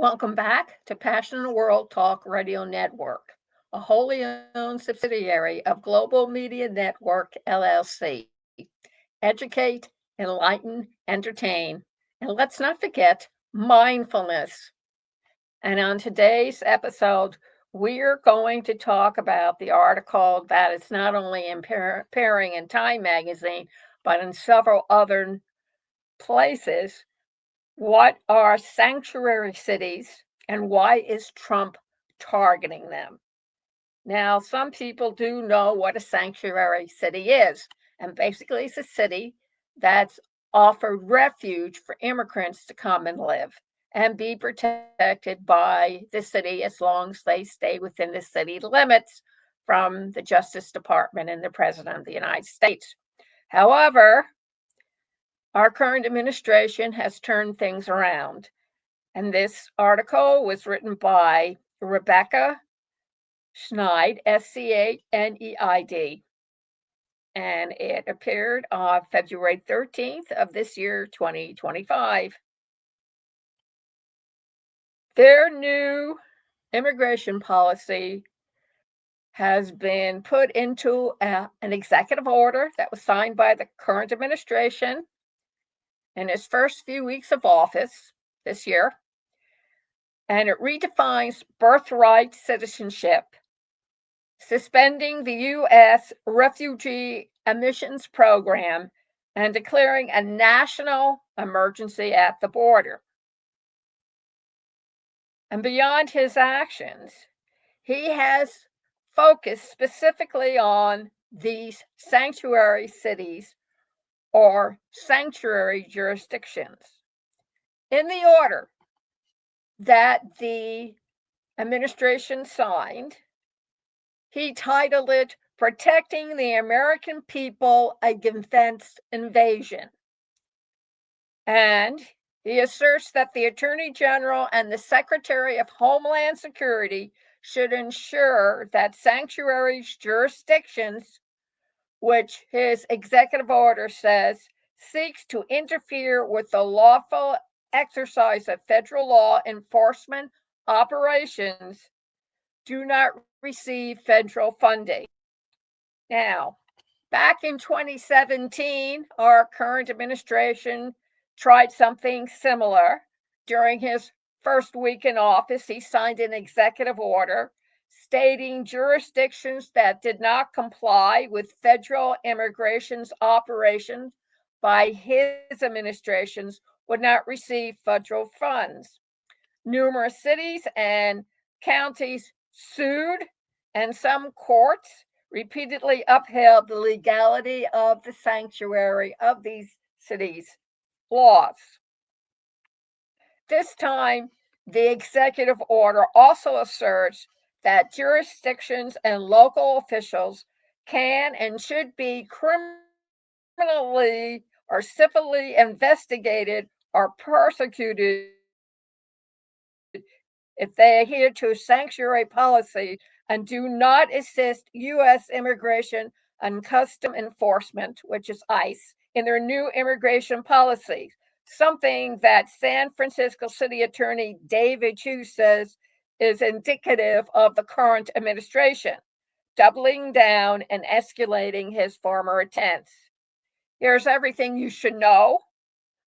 Welcome back to Passionate World Talk Radio Network, a wholly owned subsidiary of Global Media Network, LLC. Educate, enlighten, entertain, and let's not forget mindfulness. And on today's episode, we're going to talk about the article that is not only appearing in Time magazine, but in several other places. What are sanctuary cities and why is Trump targeting them? Now, some people do know what a sanctuary city is, and basically it's a city that's offered refuge for immigrants to come and live and be protected by the city as long as they stay within the city limits from the Justice Department and the President of the United States. However, our current administration has turned things around. And this article was written by Rebecca Schneid, Schneid, and it appeared on February 13th of this year, 2025. Their new immigration policy has been put into an executive order that was signed by the current administration in its first few weeks of office this year. And it redefines birthright citizenship, suspending the U.S. Refugee Admissions Program, and declaring a national emergency at the border. And beyond his actions, he has focused specifically on these sanctuary cities or sanctuary jurisdictions. In the order that the administration signed, he titled it Protecting the American People Against Invasion. And he asserts that the Attorney General and the Secretary of Homeland Security should ensure that sanctuary jurisdictions, which his executive order says seeks to interfere with the lawful exercise of federal law enforcement operations, do not receive federal funding. Now, back in 2017, our current administration tried something similar. During his first week in office, he signed an executive order stating jurisdictions that did not comply with federal immigration's operations by his administrations would not receive federal funds. Numerous cities and counties sued, and some courts repeatedly upheld the legality of the sanctuary of these cities' laws. This time, the executive order also asserts that jurisdictions and local officials can and should be criminally or civilly investigated or persecuted if they adhere to sanctuary policy and do not assist U.S. Immigration and Custom Enforcement, which is ICE, in their new immigration policies, something that San Francisco City Attorney David Chu says is indicative of the current administration, doubling down and escalating his former attempts. Here's everything you should know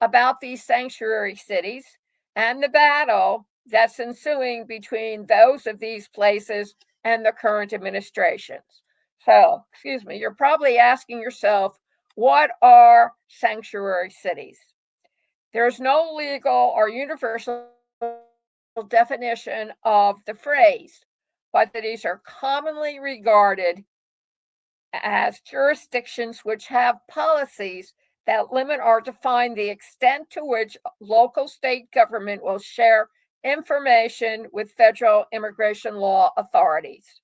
about these sanctuary cities and the battle that's ensuing between those of these places and the current administrations. So, you're probably asking yourself, what are sanctuary cities? There's no legal or universal definition of the phrase, but these are commonly regarded as jurisdictions which have policies that limit or define the extent to which local state government will share information with federal immigration law authorities.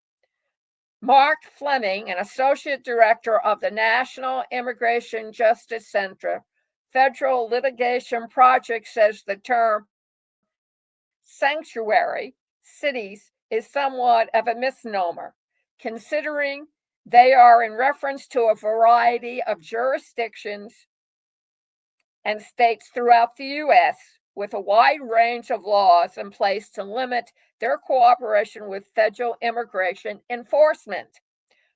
Mark Fleming, an associate director of the National Immigration Justice Center Federal Litigation Project, says the term sanctuary cities is somewhat of a misnomer, considering they are in reference to a variety of jurisdictions and states throughout the U.S., with a wide range of laws in place to limit their cooperation with federal immigration enforcement.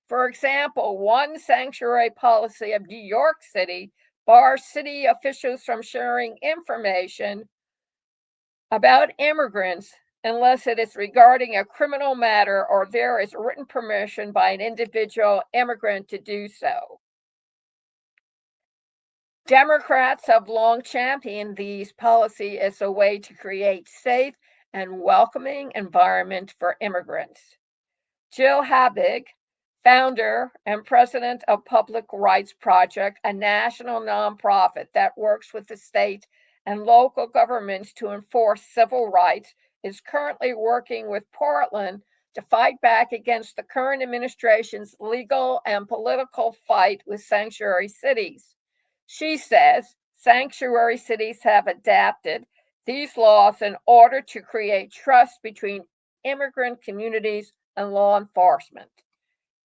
For example, one sanctuary policy of New York City bars city officials from sharing information about immigrants unless it is regarding a criminal matter or there is written permission by an individual immigrant to do so. Democrats have long championed these policies as a way to create safe and welcoming environment for immigrants. Jill Habig, founder and president of Public Rights Project, a national nonprofit that works with the state and local governments to enforce civil rights, is currently working with Portland to fight back against the current administration's legal and political fight with sanctuary cities. She says sanctuary cities have adapted these laws in order to create trust between immigrant communities and law enforcement.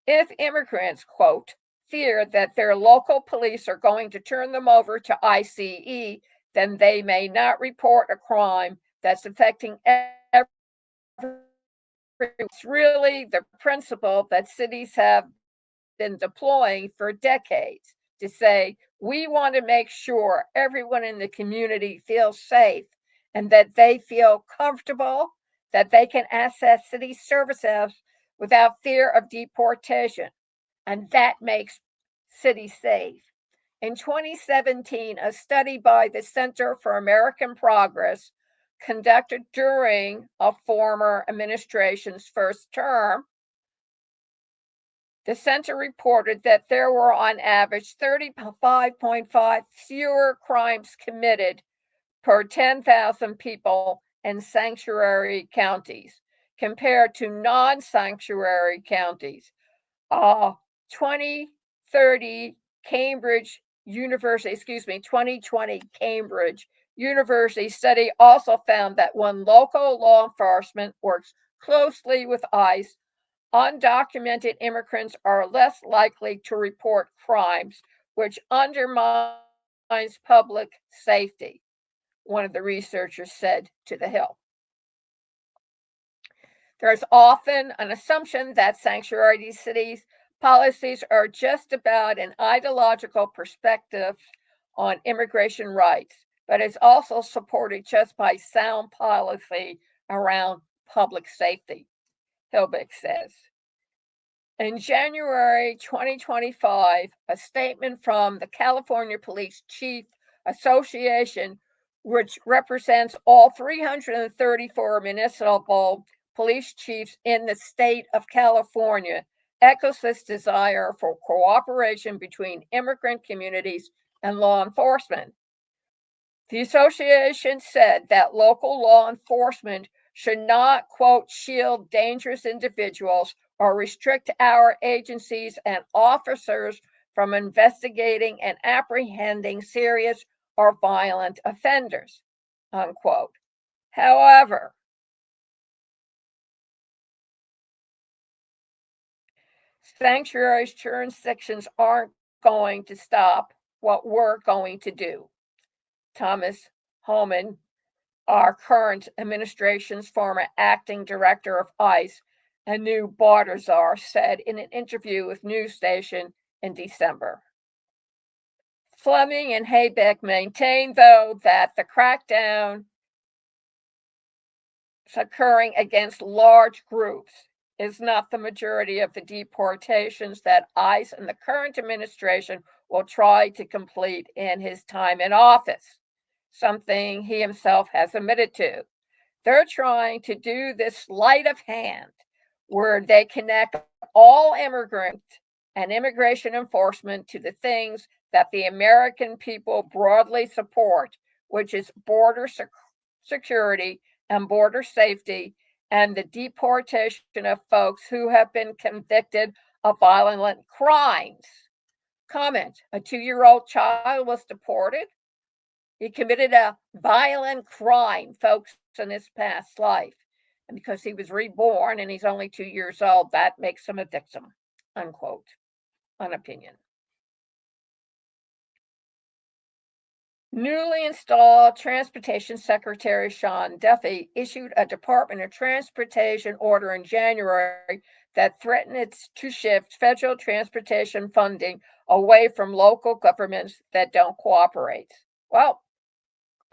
If immigrants, quote, fear that their local police are going to turn them over to ICE, then they may not report a crime that's affecting everyone. It's really the principle that cities have been deploying for decades to say, we want to make sure everyone in the community feels safe and that they feel comfortable, that they can access city services without fear of deportation. And that makes cities safe. In 2017, a study by the Center for American Progress conducted during a former administration's first term, the center reported that there were on average 35.5 fewer crimes committed per 10,000 people in sanctuary counties compared to non-sanctuary counties. 2030 Cambridge University, 2020 Cambridge University study also found that when local law enforcement works closely with ICE, undocumented immigrants are less likely to report crimes, which undermines public safety, one of the researchers said to The Hill. There's often an assumption that sanctuary cities' policies are just about an ideological perspective on immigration rights, but it's also supported just by sound policy around public safety, Hilbeck says. In January 2025, a statement from the California Police Chief Association, which represents all 334 municipal police chiefs in the state of California, echoes this desire for cooperation between immigrant communities and law enforcement. The association said that local law enforcement should not, quote, shield dangerous individuals or restrict our agencies and officers from investigating and apprehending serious or violent offenders, unquote. However, sanctuary jurisdictions aren't going to stop what we're going to do. Thomas Homan, our current administration's former acting director of ICE, Anu Bartazar, said in an interview with News Station in December. Fleming and Haybeck maintain, though, that the crackdown is occurring against large groups is not the majority of the deportations that ICE and the current administration will try to complete in his time in office, something he himself has admitted to. They're trying to do this sleight of hand where they connect all immigrant and immigration enforcement to the things that the American people broadly support, which is border security and border safety and the deportation of folks who have been convicted of violent crimes. Comment: a 2-year-old child was deported. He committed a violent crime, folks, in his past life. And because he was reborn and he's only 2 years old, that makes him a victim, unquote, an opinion. Newly installed Transportation Secretary Sean Duffy issued a Department of Transportation order in January that threatened to shift federal transportation funding away from local governments that don't cooperate. Well,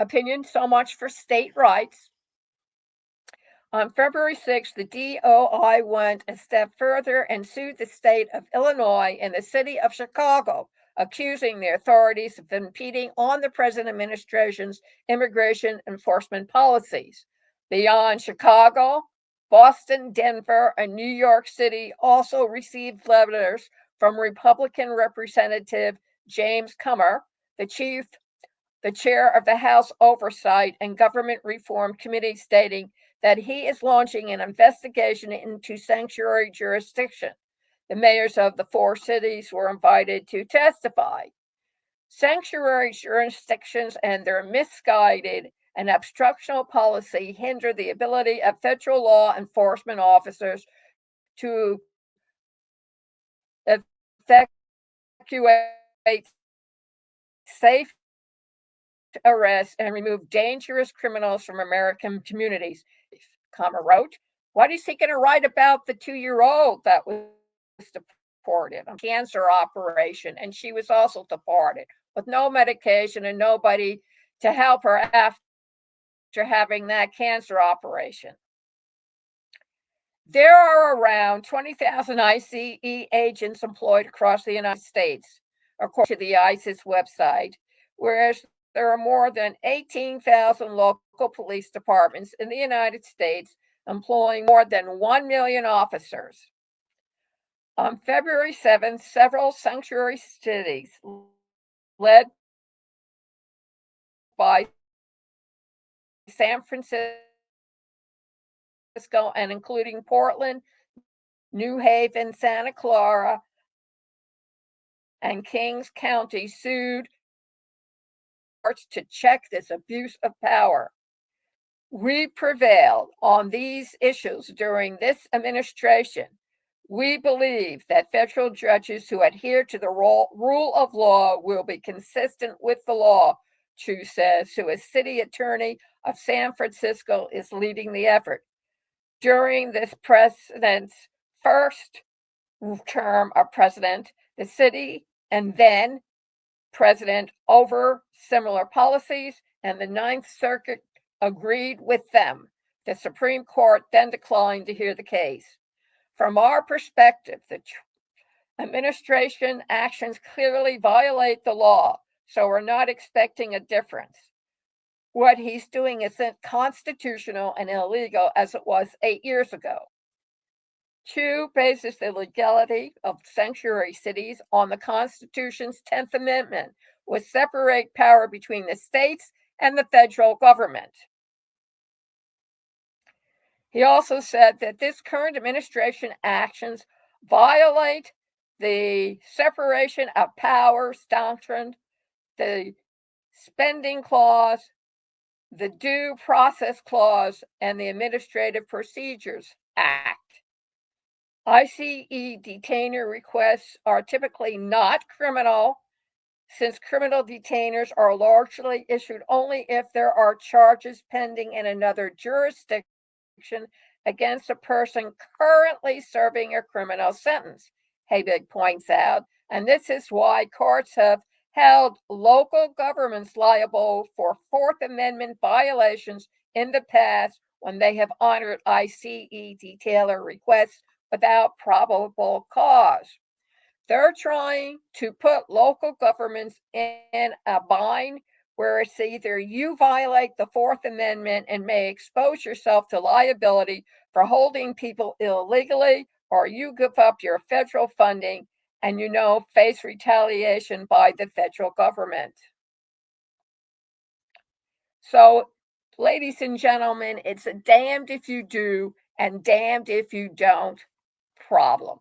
opinion, so much for state rights. On February 6th, the DOI went a step further and sued the state of Illinois and the city of Chicago, accusing the authorities of impeding on the present administration's immigration enforcement policies. Beyond Chicago, Boston, Denver, and New York City also received letters from Republican Representative James Comer, the chair of the House Oversight and Government Reform Committee, stating that he is launching an investigation into sanctuary jurisdiction. The mayors of the 4 cities were invited to testify. Sanctuary jurisdictions and their misguided and obstructional policy hinder the ability of federal law enforcement officers to effectuate safe arrest and remove dangerous criminals from American communities. Comer wrote, what is he going to write about the 2-year-old that was deported on cancer operation, and she was also deported with no medication and nobody to help her after having that cancer operation? There are around 20,000 ICE agents employed across the United States, according to the ICE's website, whereas there are more than 18,000 local police departments in the United States employing more than 1 million officers. On February 7th, several sanctuary cities, led by San Francisco and including Portland, New Haven, Santa Clara, and Kings County, sued courts to check this abuse of power. We prevailed on these issues during this administration. We believe that federal judges who adhere to the rule of law will be consistent with the law, Chu says, who is city attorney of San Francisco, is leading the effort. During this president's first term of president, the city and then president over similar policies, and the Ninth Circuit agreed with them. The Supreme Court then declined to hear the case. From our perspective, the administration actions clearly violate the law, so we're not expecting a difference. What he's doing isn't constitutional and illegal as it was 8 years ago. Chu bases the legality of sanctuary cities on the Constitution's 10th Amendment, which separate power between the states and the federal government. He also said that this current administration actions violate the separation of powers doctrine, the spending clause, the due process clause, and the Administrative Procedures Act. ICE detainer requests are typically not criminal, since criminal detainers are largely issued only if there are charges pending in another jurisdiction against a person currently serving a criminal sentence, Habig points out, and this is why courts have held local governments liable for Fourth Amendment violations in the past when they have honored ICE detailer requests without probable cause. They're trying to put local governments in a bind where it's either you violate the Fourth Amendment and may expose yourself to liability for holding people illegally, or you give up your federal funding and face retaliation by the federal government. So, ladies and gentlemen, it's a damned if you do and damned if you don't problem.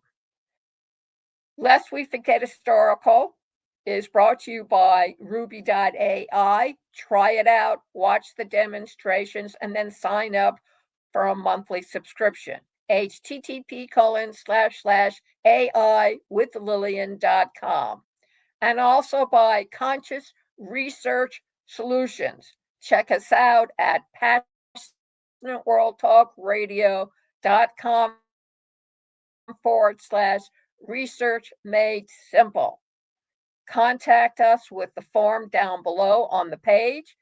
Lest We Forget Historical is brought to you by Ruby.ai. Try it out, watch the demonstrations, and then sign up for a monthly subscription. http://AI with Lillian.com. And also by Conscious Research solutions. Check us out at passionateworldtalkradio.com/research made simple. Contact us with the form down below on the page,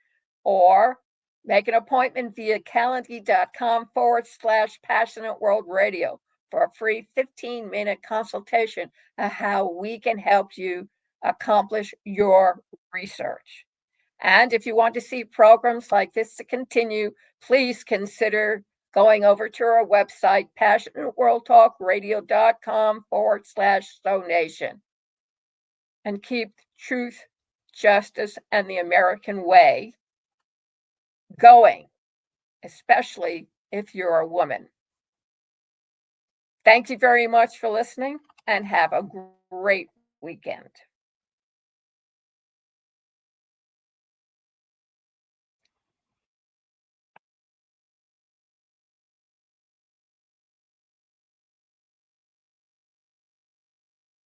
or make an appointment via calendly.com/passionate world radio for a free 15-minute consultation on how we can help you accomplish your research. And if you want to see programs like this to continue, please consider going over to our website, passionateworldtalkradio.com/donation. And keep truth, justice, and the American way going, especially if you're a woman. Thank you very much for listening, and have a great weekend.